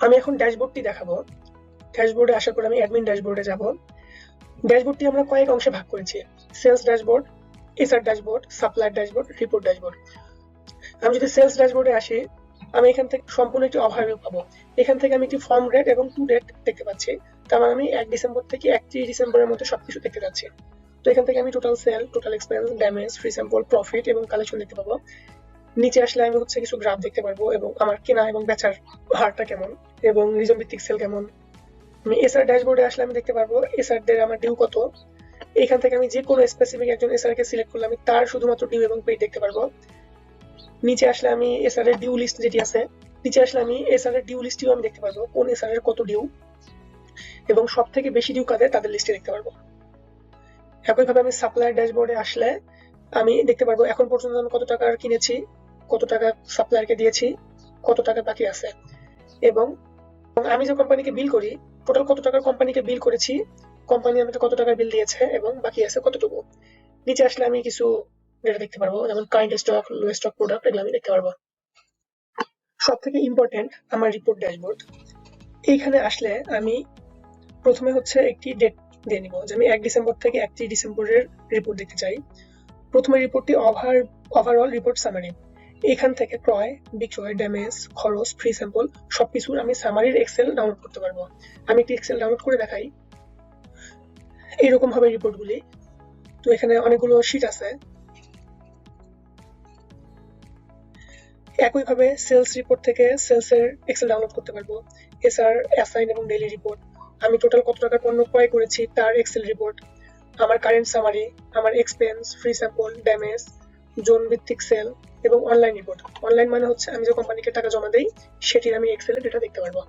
আমি এখন ড্যাশবোর্ডটি দেখাবো। ড্যাশবোর্ডে আসার পর আমি অ্যাডমিন ড্যাশবোর্ডে যাব। ড্যাশবোর্ডটি আমরা কয়েক অংশে ভাগ করেছি: sales dashboard, SR dashboard, supplier dashboard, report dashboard. আমি যদি সেলস ড্যাশবোর্ডে আসি, আমি এখান থেকে সম্পূর্ণ একটি ওভারভিউ পাবো। এখান থেকে আমি একটি ফর্ম ডেট এবং টু ডেট দেখতে পাচ্ছি। তার মানে আমি 1 ডিসেম্বর থেকে 31 ডিসেম্বরের মধ্যে সবকিছু দেখতে পাচ্ছি। তো এখান থেকে আমি total sell, total expense, damage, free sample, profit এবং কালেকশন দেখতে পাবো। নিচে আসলে আমি কিছু গ্রাফ দেখতে পারবো এবং আমার কেনা এবং বেচার হারটা কেমন এবং রিজন ভিত্তিক সেল কেমন। আমি এসআর ড্যাশবোর্ডে আসলে আমি দেখতে পারবো এসআর দের আমার ডিউ কত। এখান থেকে আমি যে কোনো স্পেসিফিক একজন এসআর কে সিলেক্ট করলে আমি তার শুধুমাত্র ডিউ এবং পেড দেখতে পারবো। নিচে আসলে আমি এসআর এর ডিউ লিস্ট যেটি আছে, নিচে আসলে আমি এসআর এর ডিউ লিস্টটিও আমি দেখতে পারবো, কোন এসআর এর কত ডিউ এবং সব থেকে বেশি ডিউ কাদের তাদের লিস্টে দেখতে পারবো। একইভাবে আমি সাপ্লায়ার ড্যাশবোর্ডে আসলে আমি দেখতে পারবো এখন পর্যন্ত আমি কত টাকার কিনেছি, কত টাকা সাপ্লায়ারকে দিয়েছি, কত টাকা বাকি আছে এবং আমি যে কোম্পানিকে বিল করি টোটাল কত টাকার কোম্পানিকে বিল করেছি, কোম্পানি আমাকে কত টাকার বিল দিয়েছে এবং বাকি আছে কতটুকু। নিচে আসলে আমি কিছু ডেটা দেখতে পারবো, যেমন কারেন্ট স্টক, লো স্টক প্রোডাক্ট, এগুলো আমি দেখতে পারবো। সব থেকে ইম্পর্টেন্ট আমার রিপোর্ট ড্যাশবোর্ড। এইখানে আসলে আমি প্রথমে হচ্ছে একটি ডেট দিয়ে নিব যে আমি 1 ডিসেম্বর থেকে 31 ডিসেম্বরের রিপোর্ট দেখতে চাই। প্রথমে রিপোর্টটি ওভারঅল রিপোর্ট সামারি। এখান থেকে ক্রয়, বিক্রয়, ড্যামেজ, খরচ, ফ্রি স্যাম্পল সবকিছুর আমি সামারির এক্সেল ডাউনলোড করতে পারবো। আমি একটি এক্সেল ডাউনলোড করে দেখাই। এইরকম হবে রিপোর্টগুলি। তো এখানে অনেকগুলো শীট আছে। একইভাবে সেলস রিপোর্ট থেকে সেলসের এক্সেল ডাউনলোড করতে পারবো। এসআর, অ্যাসাইন এবং ডেইলি রিপোর্ট, আমি টোটাল কত টাকার পণ্য ক্রয় করেছি তার এক্সেল রিপোর্ট, আমার কারেন্ট সামারি, আমার expense, free sample, damage, zone ভিত্তিক সেল এবং অনলাইন রিপোর্ট। অনলাইন মানে হচ্ছে আমি যে কোম্পানিকে টাকা জমা দেই সেটির আমি এক্সেলে ডেটা দেখতে পারবো।